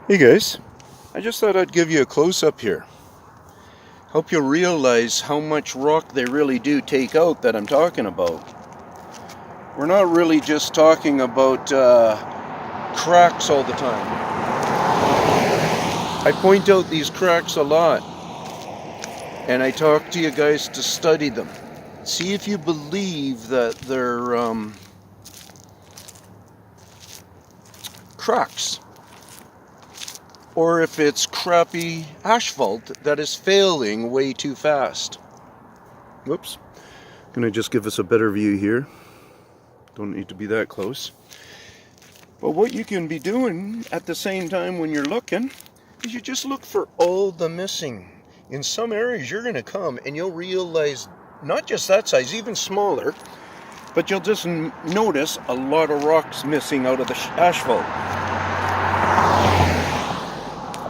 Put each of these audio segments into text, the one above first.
Hey guys, I just thought I'd give you a close-up here. Help you realize how much rock they really do take out that I'm talking about. We're not really just talking about cracks all the time. I point out these cracks a lot, and I talk to you guys to study them. See if you believe that they're cracks, or if it's crappy asphalt that is failing way too fast. Whoops. Gonna just give us a better view here. Don't need to be that close. But what you can be doing at the same time when you're looking is you just look for all the missing. In some areas you're going to come and you'll realize not just that size, even smaller, but you'll just notice a lot of rocks missing out of the asphalt.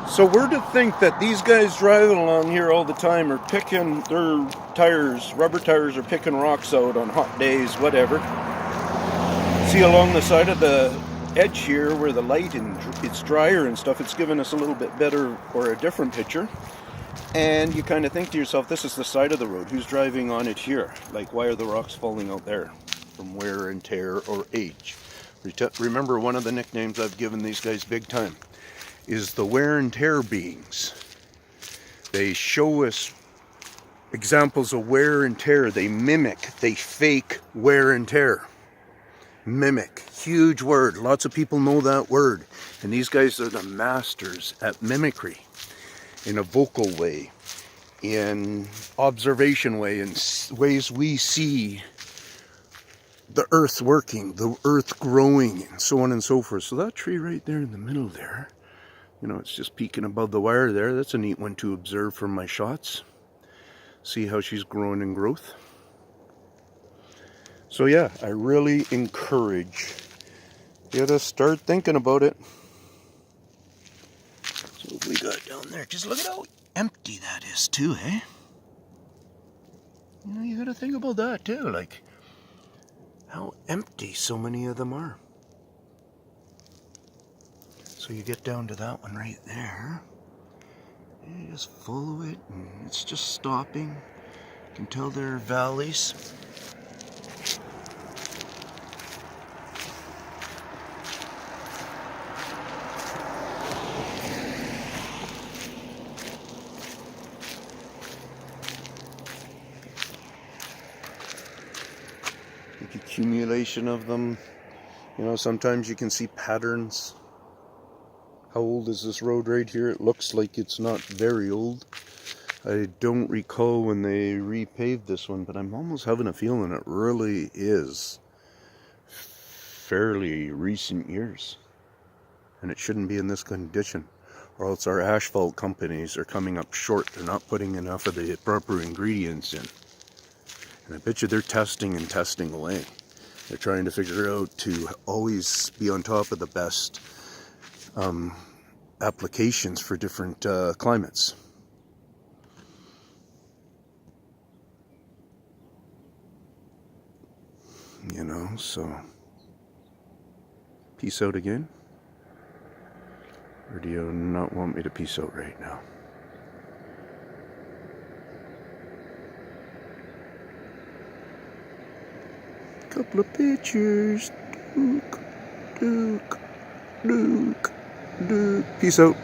So we're to think that these guys driving along here all the time are picking their tires, rubber tires, are picking rocks out on hot days, whatever. See along the side of the edge here where the light and it's drier and stuff, it's given us a little bit better or a different picture. And you kind of think to yourself, this is the side of the road. Who's driving on it here? Like, why are the rocks falling out there? From wear and tear or age. Remember, one of the nicknames I've given these guys big time is the wear and tear beings. They show us examples of wear and tear. They mimic, they fake wear and tear. Mimic, huge word. Lots of people know that word. And these guys are the masters at mimicry. In a vocal way, in observation way, in ways we see the earth working, the earth growing, and so on and so forth. So that tree right there in the middle there, you know, it's just peeking above the wire there. That's a neat one to observe from my shots. See how she's growing in growth. So yeah, I really encourage you to start thinking about it. So what we got down there, just look at how empty that is too, eh? You know, you gotta think about that too, like how empty so many of them are. So you get down to that one right there, and you just follow it, and it's just stopping. You can tell there are valleys. Accumulation of them. You know, sometimes you can see patterns. How old is this road right here? It looks like it's not very old. I don't recall when they repaved this one, but I'm almost having a feeling it really is fairly recent years. And it shouldn't be in this condition, or else our asphalt companies are coming up short. They're not putting enough of the proper ingredients in. And I bet you they're testing and testing away. They're trying to figure out to always be on top of the best applications for different climates. You know, so peace out again? Or do you not want me to peace out right now? Couple of pictures. Duke, Duke, Duke, Duke. Peace out.